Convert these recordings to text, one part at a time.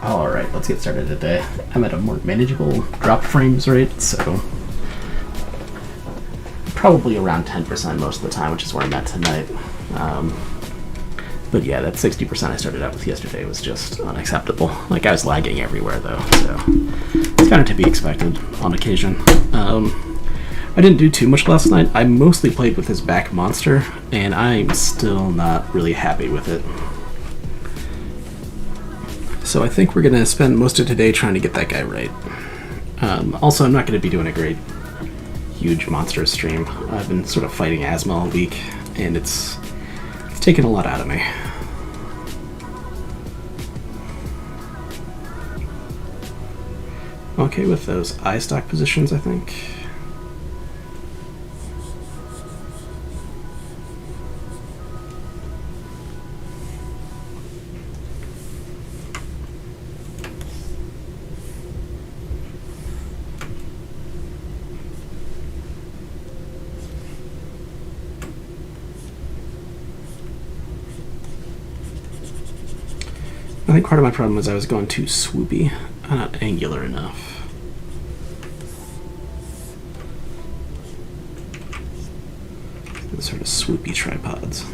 Alright, let's get started today. I'm at a more manageable drop frames rate, so probably around 10% most of the time, which is where I'm at tonight. But yeah, that 60% I started out with yesterday was just unacceptable. Like, I was lagging everywhere though, so it's kind of to be expected on occasion. I didn't do too much last night. I mostly played with his back monster, and I'm still not really happy with it. So I think we're going to spend most of today trying to get that guy right. Also, I'm not going to be doing a great, huge monster stream. I've been sort of fighting asthma all week, and it's taken a lot out of me. Okay with those eye stock positions, I think. I think part of my problem was I was going too swoopy, not angular enough. Those sort of swoopy tripods.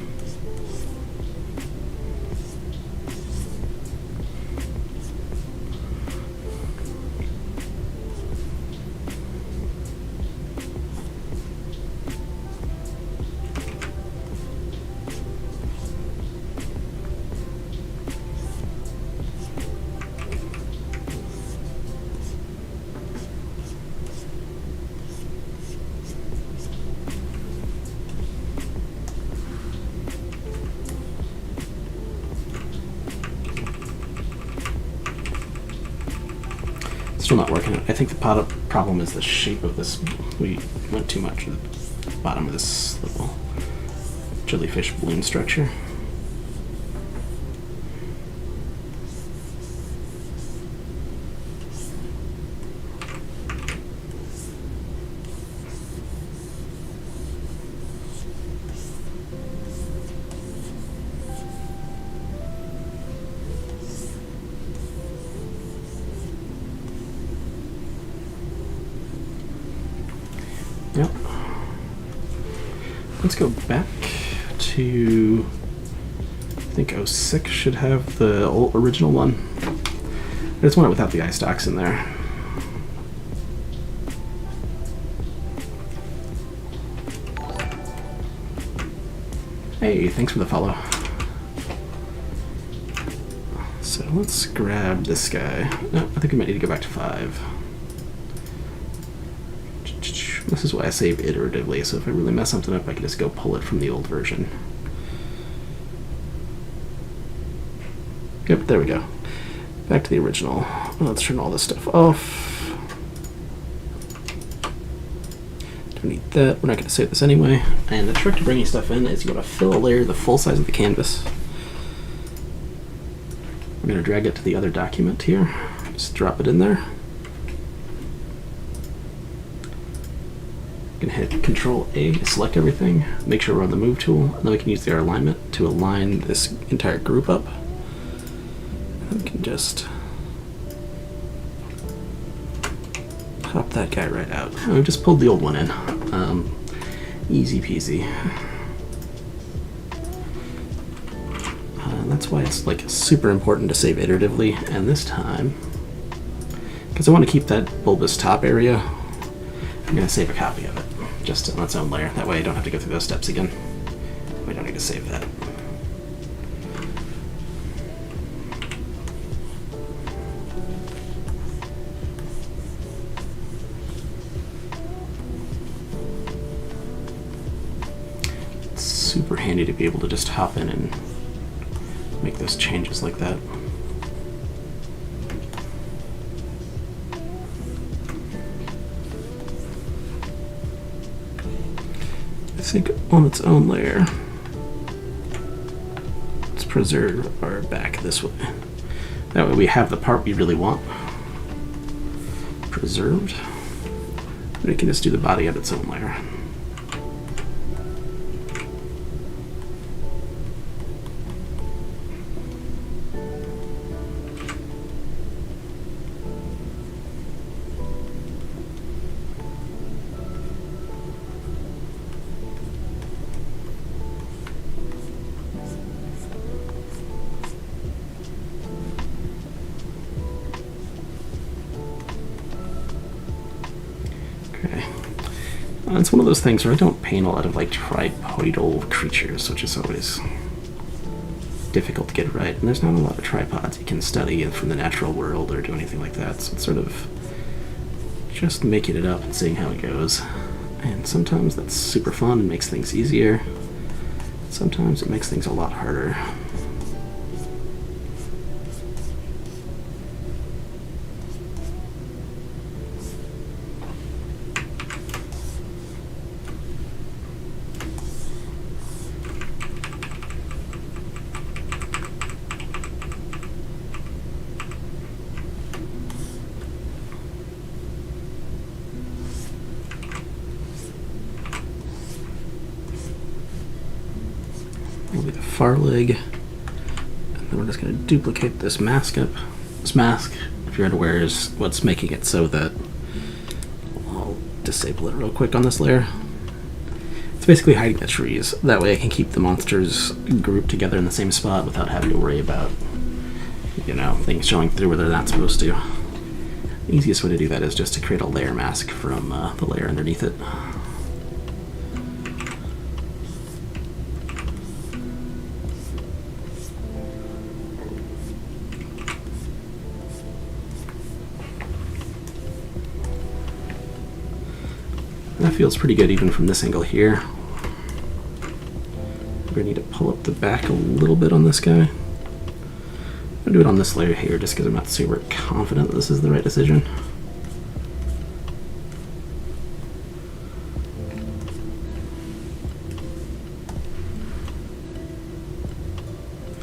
Still not working. I think the problem is the shape of this. We went too much at the bottom of this little jellyfish balloon structure. Yep. Let's go back to, I think 06 should have the old original one. I just want it without the eye stocks in there. Hey, thanks for the follow. So let's grab this guy. No, I think we might need to go back to 5. This is why I save iteratively, so if I really mess something up, I can just go pull it from the old version. Yep, there we go. Back to the original. Let's turn all this stuff off. Don't need that. We're not going to save this anyway. And the trick to bringing stuff in is you want to fill a layer the full size of the canvas. We're going to drag it to the other document here. Just drop it in there. We can hit Control A to select everything, make sure we're on the Move tool, and then we can use the alignment to align this entire group up. And then we can just pop that guy right out. And we've just pulled the old one in. Easy peasy. That's why it's like super important to save iteratively, and this time, because I want to keep that bulbous top area, I'm going to save a copy of it, just on its own layer. That way I don't have to go through those steps again. We don't need to save that. It's super handy to be able to just hop in and make those changes like that. I think on its own layer, preserve our back this way. That way we have the part we really want preserved. And we can just do the body at its own layer. It's one of those things where I don't paint a lot of like tripodal creatures, which is always difficult to get right. And there's not a lot of tripods you can study from the natural world or do anything like that. So it's sort of just making it up and seeing how it goes. And sometimes that's super fun and makes things easier. Sometimes it makes things a lot harder. Will be the far leg, and then we're just going to duplicate this mask up. This mask, if you're unaware, is what's making it so that I'll disable it real quick on this layer. It's basically hiding the trees. That way I can keep the monsters grouped together in the same spot without having to worry about, you know, things showing through where they're not supposed to. The easiest way to do that is just to create a layer mask from the layer underneath it. That feels pretty good even from this angle here. We're going to need to pull up the back a little bit on this guy. I'm going to do it on this layer here just because I'm not super confident that this is the right decision.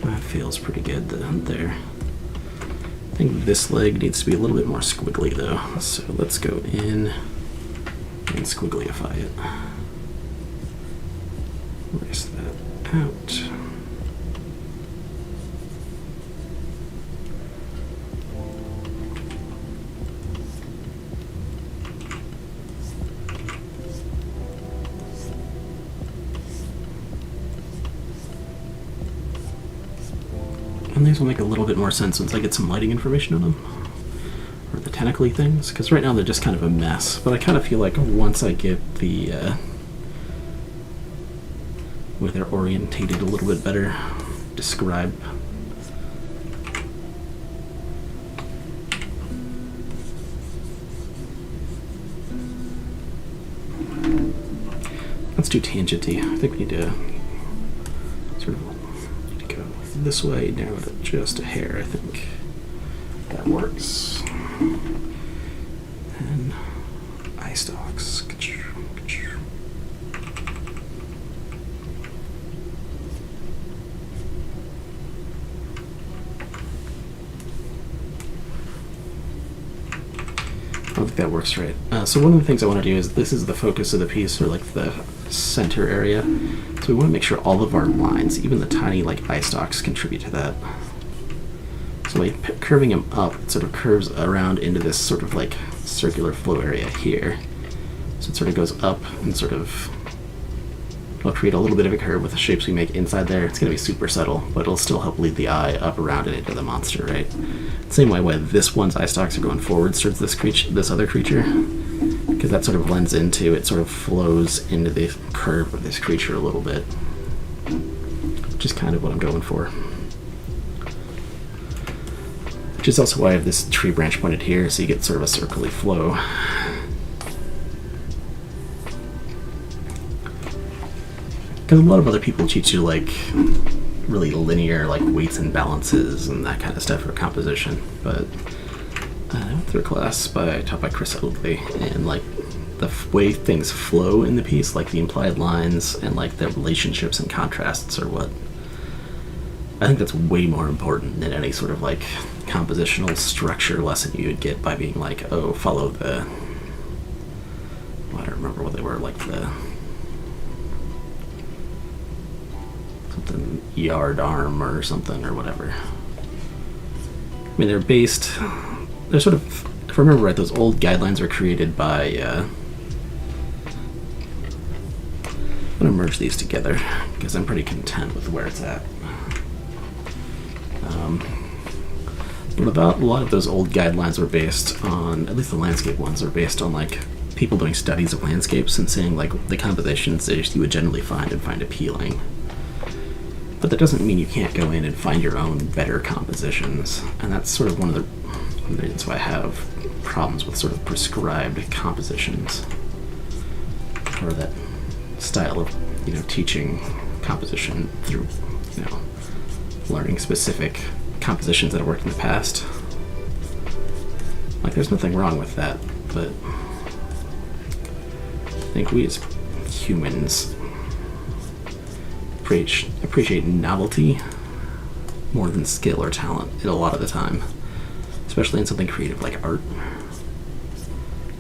That feels pretty good there. I think this leg needs to be a little bit more squiggly though, so let's go in and squigglyify it. Erase that out. And these will make a little bit more sense once I get some lighting information on them. Or the tentacly things, because right now they're just kind of a mess. But I kind of feel like once I get the where they're orientated a little bit better, describe. Let's do tangenty. I think we need to sort of go this way, narrow it up just a hair. I think that works. And eye stalks. I don't think that works right. So one of the things I want to do is this is the focus of the piece, or like the center area. So we want to make sure all of our lines, even the tiny like eye stalks, contribute to that. So by curving them up, it sort of curves around into this sort of like circular flow area here. So it sort of goes up and sort of will create a little bit of a curve with the shapes we make inside there. It's going to be super subtle, but it'll still help lead the eye up around and into the monster, right? Same way why this one's eye stalks are going forward towards this other creature, because that sort of blends into, it sort of flows into the curve of this creature a little bit, which is kind of what I'm going for. Which is also why I have this tree branch pointed here, so you get sort of a circly flow. Because a lot of other people teach you like really linear like weights and balances and that kind of stuff for composition, but I went through a class taught by Chris Oakley, and like the way things flow in the piece, like the implied lines and like the relationships and contrasts, are what I think that's way more important than any sort of like compositional structure lesson you would get by being like, oh, follow the, well, I don't remember what they were, like the something yard arm or something or whatever. I mean, they're sort of, if I remember right, those old guidelines were created by, I'm going to merge these together because I'm pretty content with where it's at. But about a lot of those old guidelines were based on, at least the landscape ones, are based on like people doing studies of landscapes and saying like the compositions that you would generally find appealing. But that doesn't mean you can't go in and find your own better compositions. And that's sort of one of the reasons why I have problems with sort of prescribed compositions, or that style of, teaching composition through, learning specific compositions that have worked in the past. Like, there's nothing wrong with that, but I think we as humans appreciate novelty more than skill or talent a lot of the time, especially in something creative like art.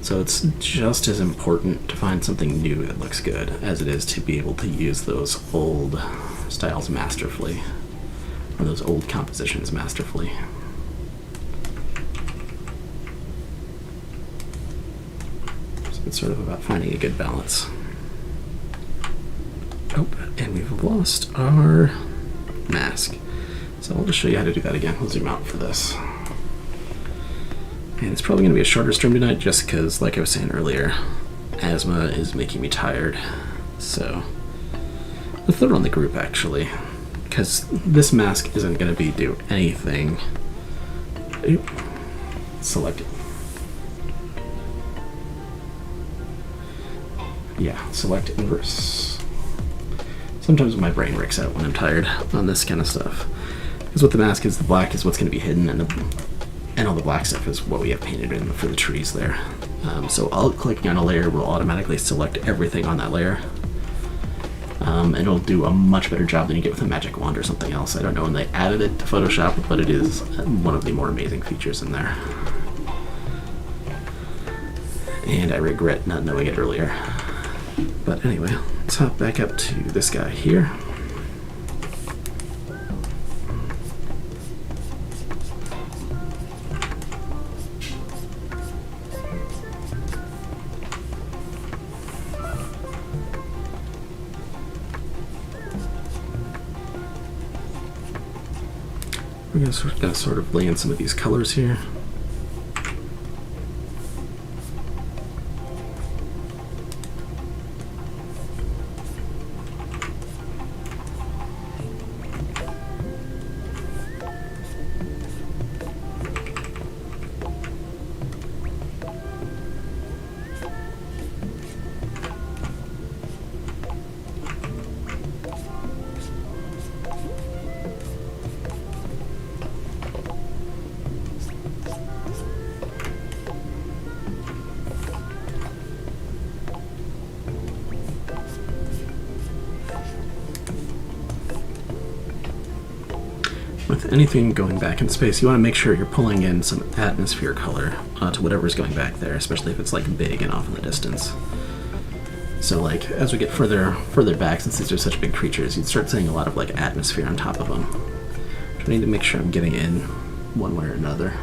So it's just as important to find something new that looks good as it is to be able to use those old styles masterfully, or those old compositions masterfully. So it's sort of about finding a good balance. Oh, and we've lost our mask. So I'll just show you how to do that again. We'll zoom out for this. And it's probably going to be a shorter stream tonight just because, like I was saying earlier, asthma is making me tired. So let's throw it on the group, actually, because this mask isn't going to do anything. Oop. Select it. Yeah, select inverse. Sometimes my brain breaks out when I'm tired on this kind of stuff. Because what the mask is, the black is what's going to be hidden, and all the black stuff is what we have painted in for the trees there. So clicking on a layer will automatically select everything on that layer. And it'll do a much better job than you get with a magic wand or something else. I don't know when they added it to Photoshop, but it is one of the more amazing features in there. And I regret not knowing it earlier. But anyway, let's hop back up to this guy here. We're going to sort of lay in some of these colors here. With anything going back in space, you want to make sure you're pulling in some atmosphere color to whatever's going back there, especially if it's like big and off in the distance. So like as we get further back, since these are such big creatures, you'd start seeing a lot of like atmosphere on top of them. So I need to make sure I'm getting in one way or another.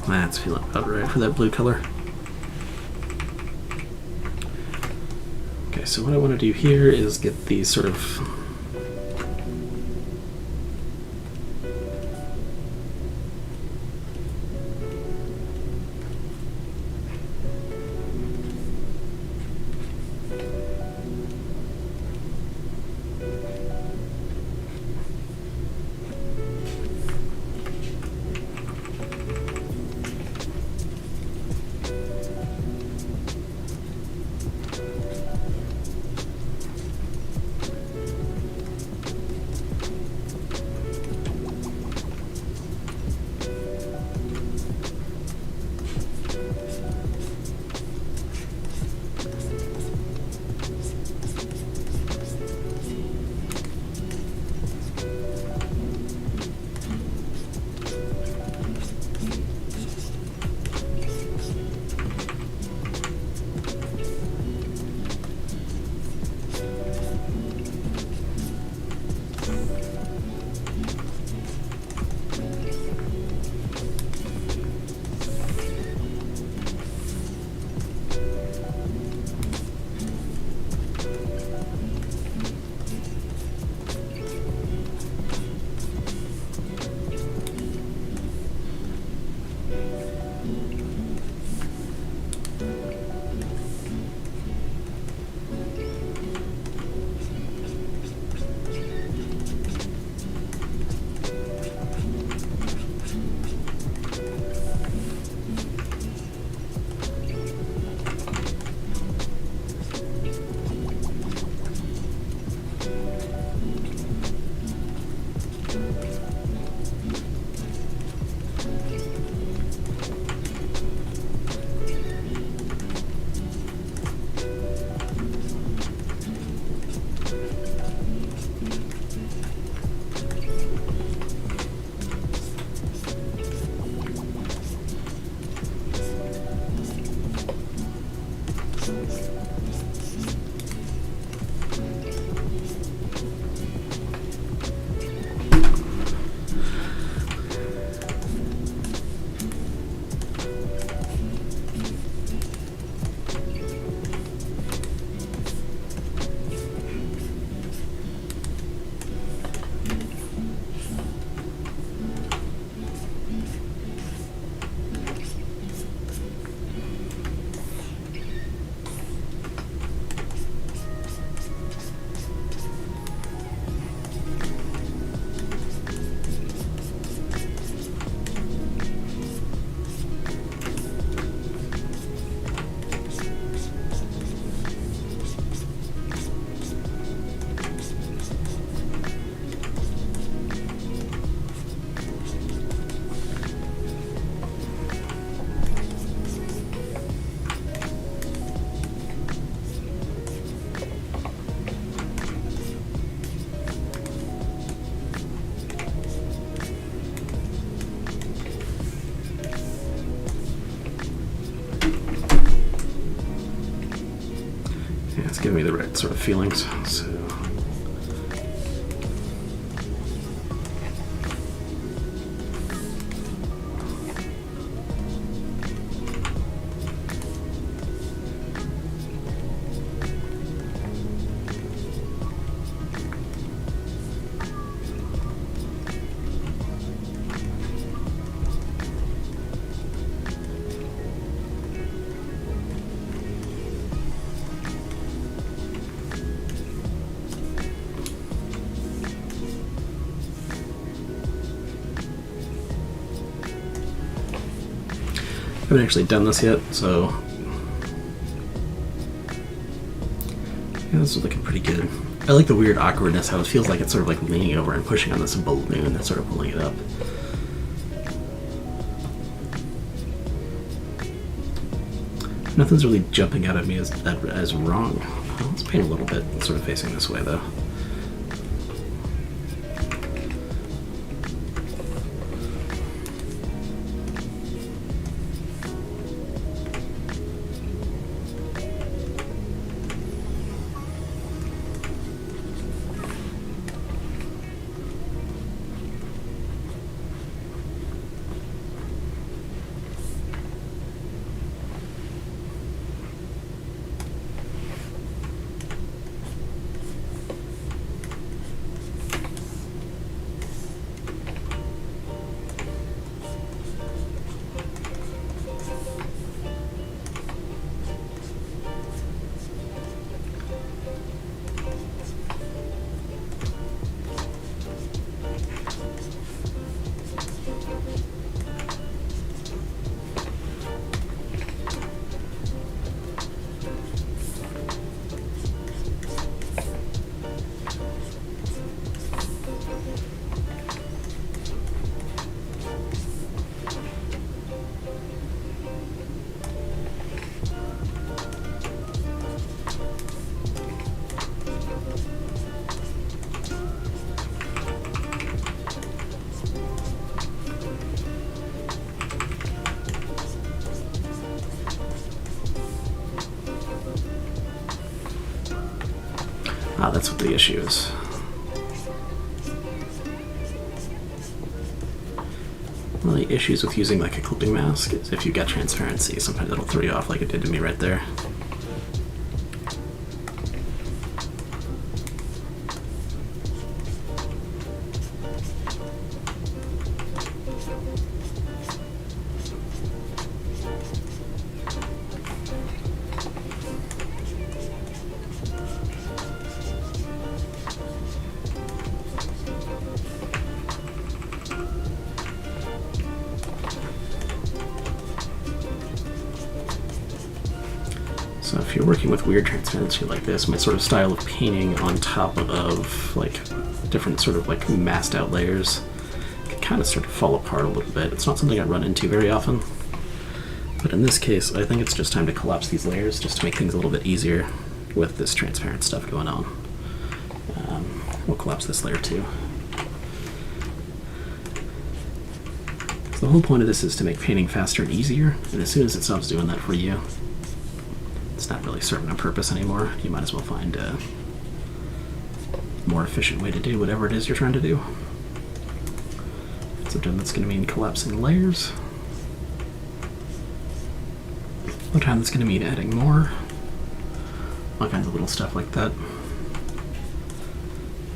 That's feeling about right for that blue color. Okay, so what I want to do here is get these sort of Yeah, it's giving me the right sort of feelings. So. I haven't actually done this yet, so yeah, this is looking pretty good. I like the weird awkwardness, how it feels like it's sort of like leaning over and pushing on this balloon that's sort of pulling it up. Nothing's really jumping out at me as wrong. Let's paint a little bit, sort of facing this way though. Ah, that's what the issue is. One of the issues with using like a clipping mask is if you've got transparency, sometimes it'll throw you off like it did to me right there. So if you're working with weird transparency like this, my sort of style of painting on top of like different sort of like masked out layers can kind of start to fall apart a little bit. It's not something I run into very often. But in this case, I think it's just time to collapse these layers just to make things a little bit easier with this transparent stuff going on. We'll collapse this layer too. So the whole point of this is to make painting faster and easier, and as soon as it stops doing that for you, it's not really serving a purpose anymore. You might as well find a more efficient way to do whatever it is you're trying to do. Sometimes that's going to mean collapsing layers. Sometimes it's going to mean adding more. All kinds of little stuff like that.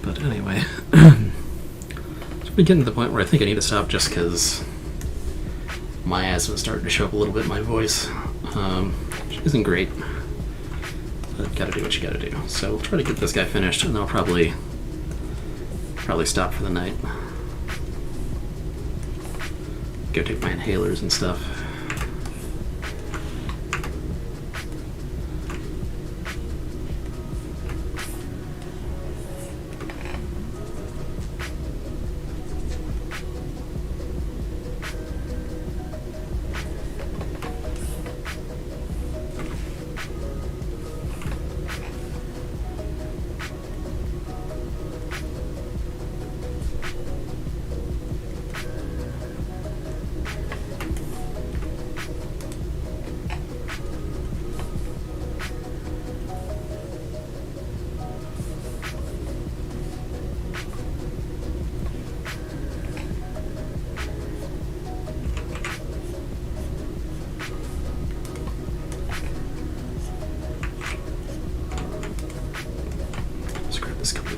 But anyway, it's been getting to the point where I think I need to stop just because my asthma's starting to show up a little bit in my voice. Which isn't great. But gotta do what you gotta do. So we'll try to get this guy finished, and then I'll probably stop for the night. Go take my inhalers and stuff.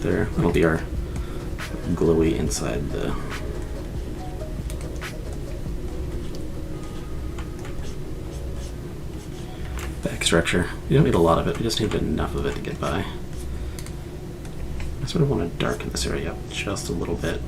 There. That'll be our glowy inside the back structure. You don't need a lot of it, you just need enough of it to get by. I sort of want to darken this area up just a little bit.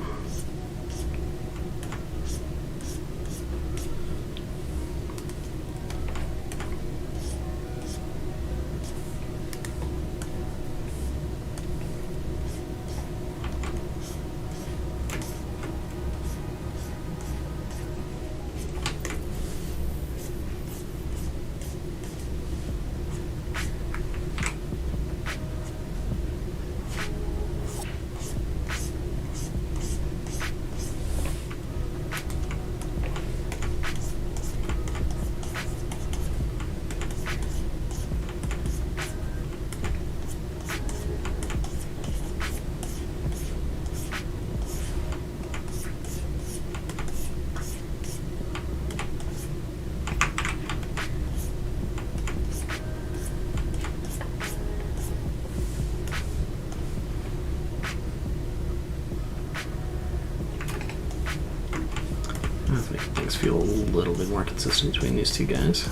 Make things feel a little bit more consistent between these two guys.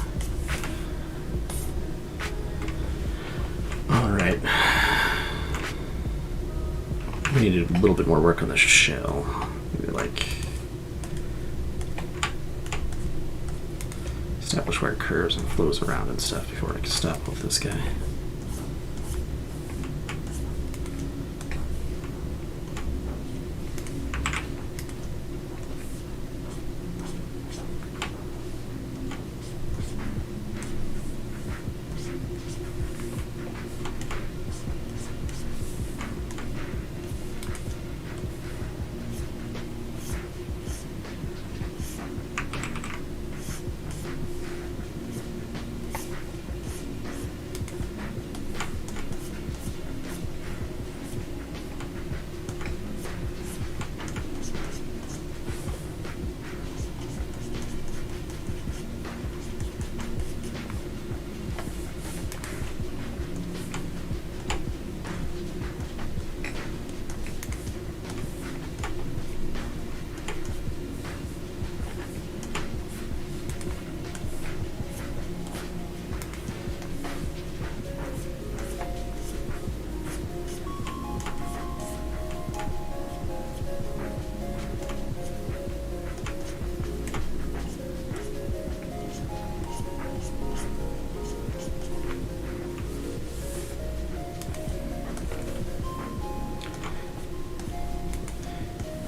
Alright. We need to do a little bit more work on the shell. Maybe like establish where it curves and flows around and stuff before I can stop with this guy.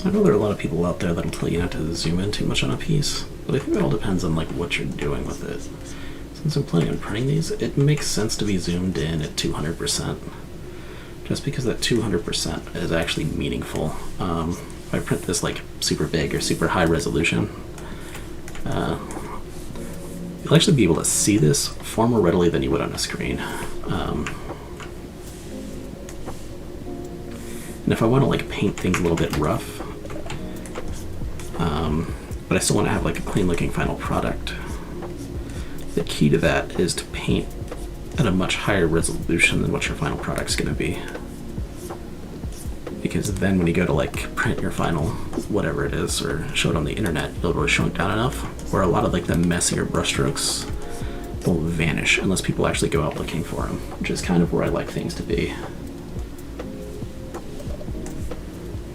I know there are a lot of people out there that'll tell you not to zoom in too much on a piece, but I think it all depends on like what you're doing with it. Since I'm planning on printing these, it makes sense to be zoomed in at 200%, just because that 200% is actually meaningful. If I print this like super big or super high resolution, you'll actually be able to see this far more readily than you would on a screen. And if I want to like paint things a little bit rough, but I still want to have like a clean looking final product, the key to that is to paint at a much higher resolution than what your final product's going to be. Because then when you go to like print your final whatever it is or show it on the internet, it'll really shrunk down enough where a lot of like the messier brushstrokes will vanish unless people actually go out looking for them, which is kind of where I like things to be.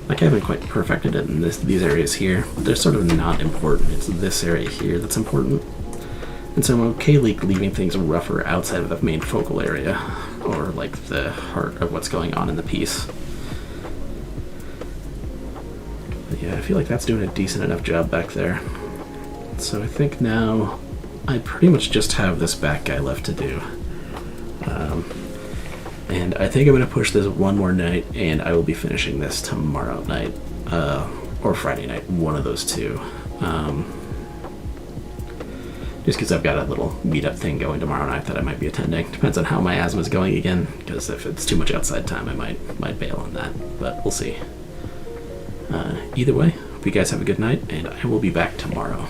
Like I haven't quite perfected it in these areas here, but they're sort of not important. It's this area here that's important. And so I'm okay leaving things rougher outside of the main focal area, or like the heart of what's going on in the piece. But yeah, I feel like that's doing a decent enough job back there. So I think now I pretty much just have this back guy left to do. And I think I'm going to push this one more night, and I will be finishing this tomorrow night, or Friday night, one of those two. Just because I've got a little meetup thing going tomorrow night that I might be attending. Depends on how my asthma is going again, because if it's too much outside time, I might bail on that, but we'll see. Either way, hope you guys have a good night, and I will be back tomorrow.